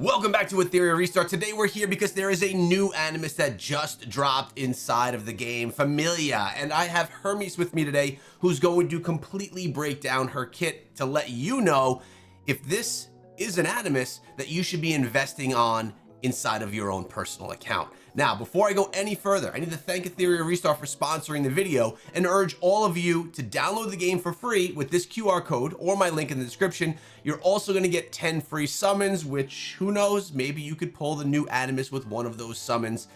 Welcome back to Etheria Restart. Today we're here because there is a new Animus that just dropped inside of the game, Fiamelia, and I have Hermes with me today who's going to completely break down her kit to let you know if this is an Animus that you should be investing on inside of your own personal account. Now, before I go any further, I need to thank Etheria Restart for sponsoring the video and urge all of you to download the game for free with this QR code or my link in the description. You're also going to get 10 free summons, which, who knows, maybe you could pull the new Animus with one of those summons.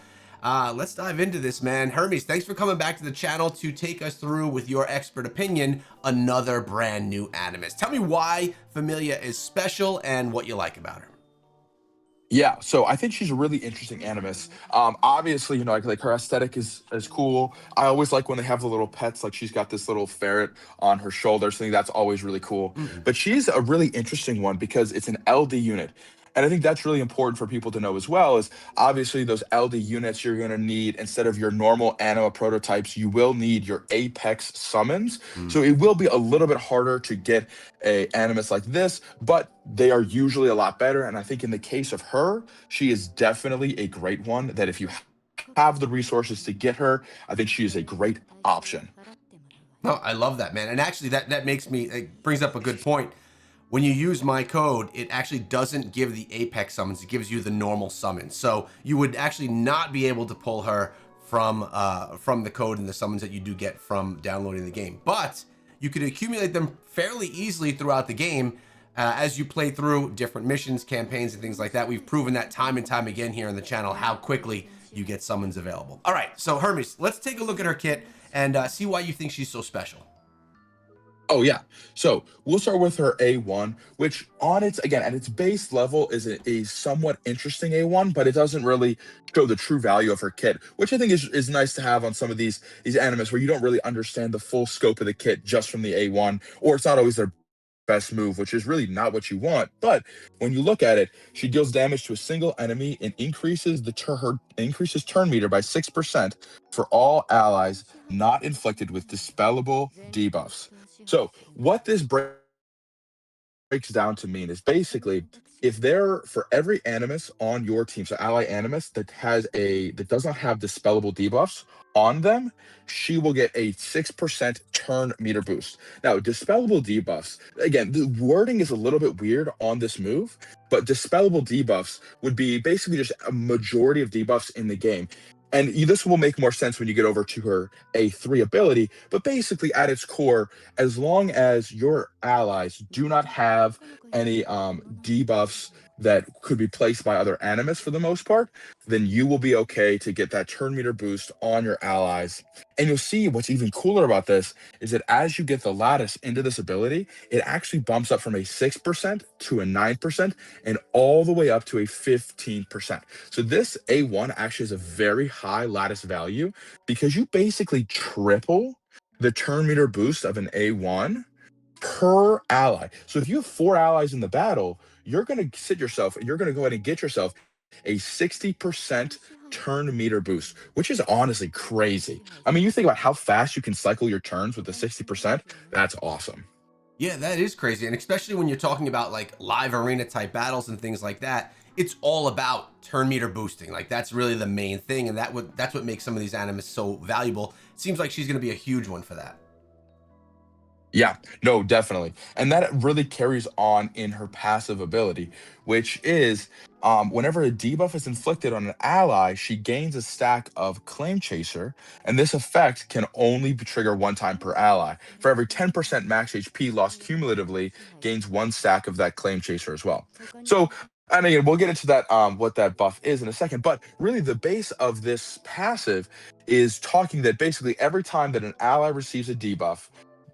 Let's dive into this, man. Hermes, thanks for coming back to the channel to take us through, with your expert opinion, another brand new Animus. Tell me why Fiamelia is special and what you like about her. Yeah, so I think she's a really interesting Animus. Obviously, like her aesthetic is cool. I always like when they have the little pets, like she's got this little ferret on her shoulder. So I think that's always really cool. But she's a really interesting one because it's an LD unit. And I think that's really important for people to know as well, is obviously those LD units you're going to need, instead of your normal anima prototypes, you will need your Apex summons. So it will be a little bit harder to get a Animus like this, but they are usually a lot better. And I think in the case of her, she is definitely a great one that if you have the resources to get her, I think she is a great option. No, I love that, man. And actually that makes me, it brings up a good point. When you use my code, it actually doesn't give the Apex summons, it gives you the normal summons. So you would actually not be able to pull her from the code and the summons that you do get from downloading the game. But you could accumulate them fairly easily throughout the game as you play through different missions, campaigns, and things like that. We've proven that time and time again here on the channel, how quickly you get summons available. All right, so Hermes, let's take a look at her kit and see why you think she's so special. Oh yeah. So we'll start with her A1, which on its, again, at its base level is a somewhat interesting A1, but it doesn't really show the true value of her kit, which I think is nice to have on some of these Animus where you don't really understand the full scope of the kit just from the A1, or it's not always their best move, which is really not what you want. But when you look at it, she deals damage to a single enemy and increases her turn meter by 6% for all allies not inflicted with dispellable debuffs. So what this breaks down to mean is basically, if there, for every Animus on your team, so ally Animus that does not have dispellable debuffs on them, she will get a 6% turn meter boost. Now, dispellable debuffs, again, the wording is a little bit weird on this move, but dispellable debuffs would be basically just a majority of debuffs in the game. And this will make more sense when you get over to her A3 ability, but basically at its core, as long as your allies do not have any debuffs that could be placed by other Animus for the most part, then you will be okay to get that turn meter boost on your allies. And you'll see what's even cooler about this is that as you get the lattice into this ability, it actually bumps up from a 6% to a 9% and all the way up to a 15%. So this A1 actually has a very high lattice value because you basically triple the turn meter boost of an A1 per ally. So if you have 4 allies in the battle, you're going to go ahead and get yourself a 60% turn meter boost, which is honestly crazy. I mean, you think about how fast you can cycle your turns with the 60%, that's awesome. Yeah, that is crazy. And especially when you're talking about like live arena type battles and things like that, it's all about turn meter boosting. Like that's really the main thing. And that's what makes some of these Animus so valuable. It seems like she's going to be a huge one for that. Yeah, no, definitely. And that really carries on in her passive ability, which is whenever a debuff is inflicted on an ally, she gains a stack of Claim Chaser, and this effect can only be triggered one time per ally. For every 10% max HP lost cumulatively, gains one stack of that Claim Chaser as well. So, and again, we'll get into that what that buff is in a second, but really the base of this passive is talking that basically every time that an ally receives a debuff,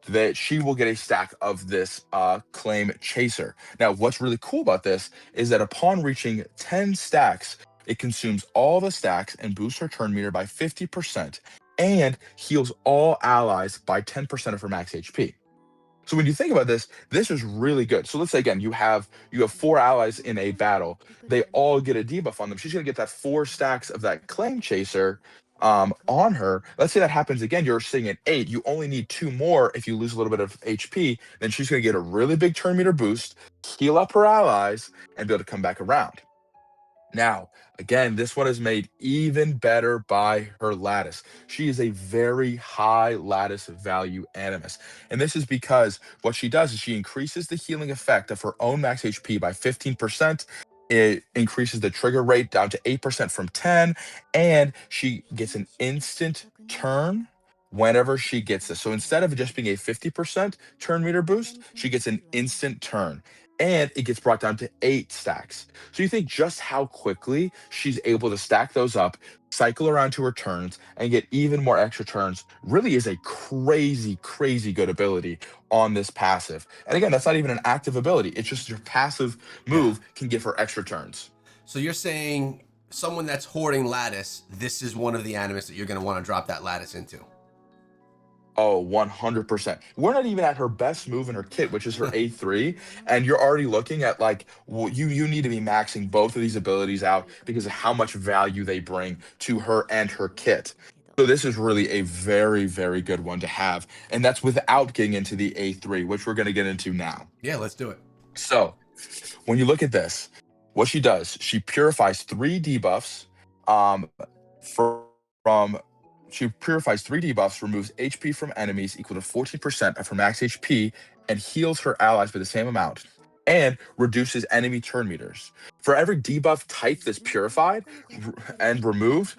that she will get a stack of this Claim Chaser. Now, what's really cool about this is that upon reaching 10 stacks, it consumes all the stacks and boosts her turn meter by 50% and heals all allies by 10% of her max HP. So when you think about this, this is really good. So let's say again, you have 4 allies in a battle. They all get a debuff on them. She's gonna get that 4 stacks of that Claim Chaser on her. Let's say that happens again. You're sitting at 8. You only need 2 more if you lose a little bit of HP. Then she's gonna get a really big turn meter boost, heal up her allies, and be able to come back around. Now, again, this one is made even better by her lattice. She is a very high lattice value Animus. And this is because what she does is she increases the healing effect of her own max HP by 15%. It increases the trigger rate down to 8% from 10, and she gets an instant turn whenever she gets this. So instead of just being a 50% turn meter boost, she gets an instant turn. And it gets brought down to 8 stacks. So you think just how quickly she's able to stack those up, cycle around to her turns, and get even more extra turns really is a crazy, crazy good ability on this passive. And again, that's not even an active ability. It's just your passive Yeah. move can give her extra turns. So you're saying someone that's hoarding lattice, this is one of the animus that you're going to want to drop that lattice into. Oh, 100%. We're not even at her best move in her kit, which is her A3, and you're already looking at like you need to be maxing both of these abilities out because of how much value they bring to her and her kit. So this is really a very, very good one to have, and that's without getting into the A3, which we're going to get into now. Yeah, let's do it. So when you look at this, what she does, she purifies 3 debuffs um, from she purifies 3 debuffs, removes HP from enemies equal to 14% of her max HP, and heals her allies by the same amount, and reduces enemy turn meters. For every debuff type that's purified and removed,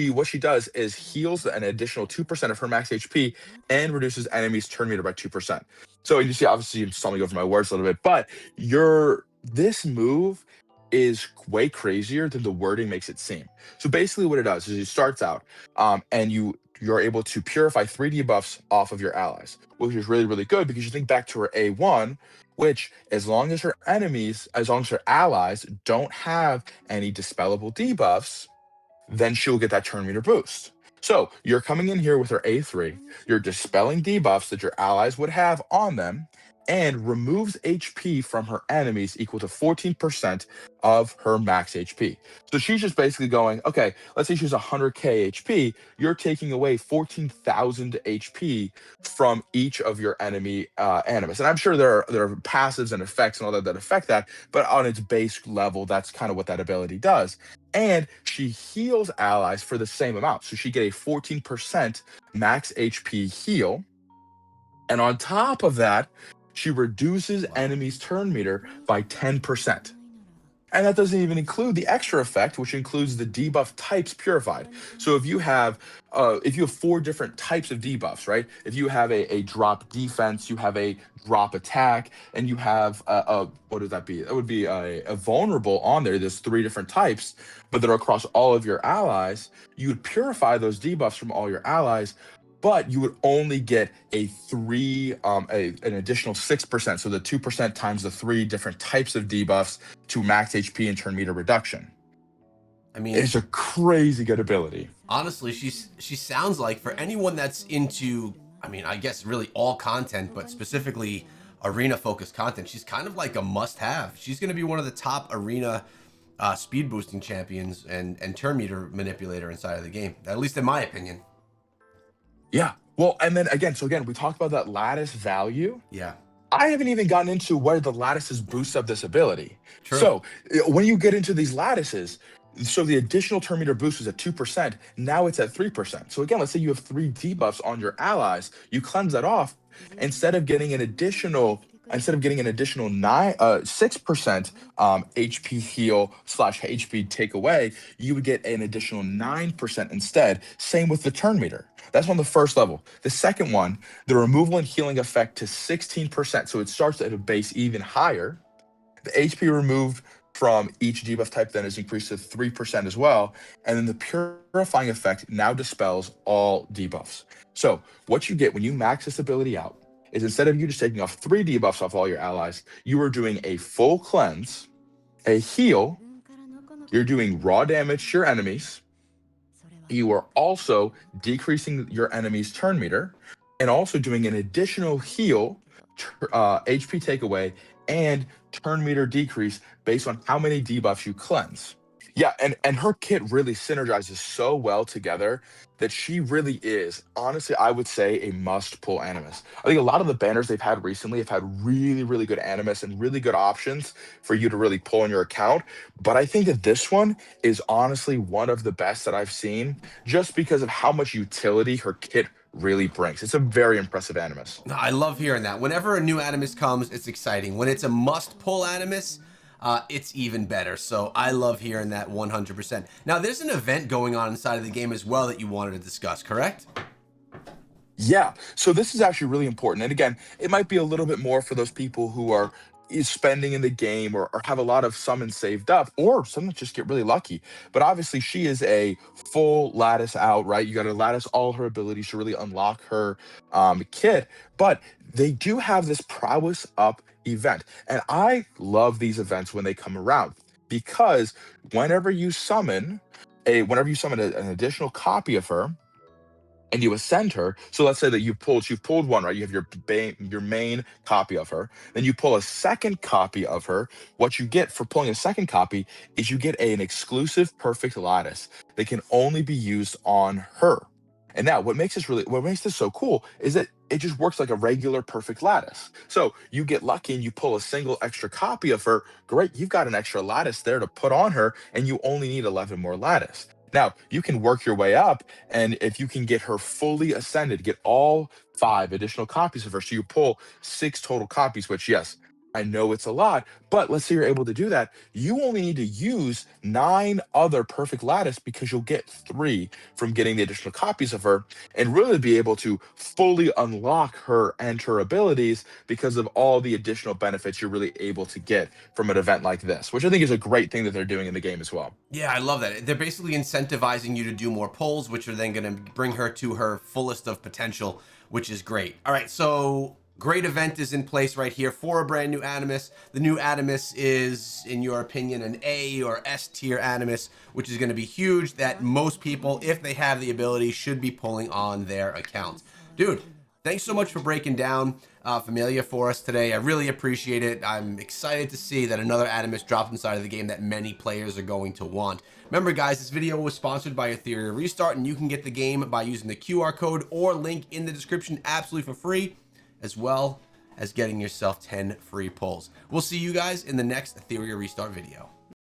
what she does is heals an additional 2% of her max HP and reduces enemies turn meter by 2%. So you see, obviously, I'm stumbling over my words a little bit, but this move is way crazier than the wording makes it seem. So basically, what it does is it starts out, and you're able to purify 3 debuffs off of your allies, which is really, really good because you think back to her A1, which as long as her allies don't have any dispellable debuffs, then she'll get that turn meter boost. So you're coming in here with her A3, you're dispelling debuffs that your allies would have on them, and removes HP from her enemies equal to 14% of her max HP. So she's just basically going, okay, let's say she's 100k HP, you're taking away 14,000 HP from each of your enemy animus. And I'm sure there are passives and effects and all that affect that, but on its base level, that's kind of what that ability does. And she heals allies for the same amount. So she get a 14% max HP heal. And on top of that, she reduces Wow. enemies' turn meter by 10%. And that doesn't even include the extra effect, which includes the debuff types purified. So if you have 4 different types of debuffs, right? If you have a drop defense, you have a drop attack, and you have what would that be? That would be a vulnerable on there. There's 3 different types, but they're across all of your allies. You would purify those debuffs from all your allies, but you would only get an additional 6%. So the 2% times the 3 different types of debuffs to max HP and turn meter reduction. I mean, It's a crazy good ability. honestly, she sounds like, for anyone that's into, I mean, I guess really all content, but specifically arena focused content, she's kind of like a must have. She's going to be one of the top arena speed boosting champions and turn meter manipulator inside of the game, at least in my opinion. Yeah. Well, and then again, we talked about that lattice value. Yeah, I haven't even gotten into where the lattices boost up this ability. true. So when you get into these lattices, so the additional turn meter boost is at 2%. Now it's at 3%. So again, let's say you have 3 debuffs on your allies, you cleanse that off. Instead of getting an additional 6% HP heal / HP take away, you would get an additional 9% instead. Same with the turn meter. That's on the first level. The second one, the removal and healing effect to 16%. So it starts at a base even higher. The HP removed from each debuff type then is increased to 3% as well. And then the purifying effect now dispels all debuffs. So what you get when you max this ability out is, instead of you just taking off 3 debuffs off all your allies, you are doing a full cleanse, a heal, you're doing raw damage to your enemies, you are also decreasing your enemy's turn meter, and also doing an additional heal, HP takeaway, and turn meter decrease based on how many debuffs you cleanse. Yeah, and her kit really synergizes so well together that she really is, honestly, I would say a must pull Animus. I think a lot of the banners they've had recently have had really, really good Animus and really good options for you to really pull in your account. But I think that this one is honestly one of the best that I've seen just because of how much utility her kit really brings. It's a very impressive Animus. I love hearing that. Whenever a new Animus comes, it's exciting. When it's a must-pull Animus, it's even better. So I love hearing that 100%. Now, there's an event going on inside of the game as well that you wanted to discuss, correct? Yeah. So this is actually really important. And again, it might be a little bit more for those people who are spending in the game or have a lot of summons saved up, or some that just get really lucky. But obviously, she is a full lattice out, right? You got to lattice all her abilities to really unlock her kit. But they do have this prowess up event. And I love these events when they come around because whenever you summon an additional copy of her, and you ascend her. So let's say that you've pulled one, right? You have your main copy of her. Then you pull a second copy of her. What you get for pulling a second copy is you get an exclusive perfect lattice that can only be used on her. And now what makes this so cool is that it just works like a regular perfect lattice. So you get lucky and you pull a single extra copy of her. Great, you've got an extra lattice there to put on her, and you only need 11 more lattice. Now, you can work your way up, and if you can get her fully ascended, get all 5 additional copies of her, so you pull 6 total copies, which, yes, I know it's a lot, but let's say you're able to do that. You only need to use 9 other perfect lattice because you'll get 3 from getting the additional copies of her and really be able to fully unlock her and her abilities because of all the additional benefits you're really able to get from an event like this, which I think is a great thing that they're doing in the game as well. Yeah, I love that. They're basically incentivizing you to do more pulls, which are then going to bring her to her fullest of potential, which is great. All right, so great event is in place right here for a brand new Animus. The new Animus is, in your opinion, an A or S tier Animus, which is going to be huge that most people, if they have the ability, should be pulling on their accounts. Dude, thanks so much for breaking down Familia for us today. I really appreciate it. I'm excited to see that another Animus dropped inside of the game that many players are going to want. Remember, guys, this video was sponsored by Etheria Restart, and you can get the game by using the QR code or link in the description absolutely for free, as well as getting yourself 10 free pulls. We'll see you guys in the next Etheria Restart video.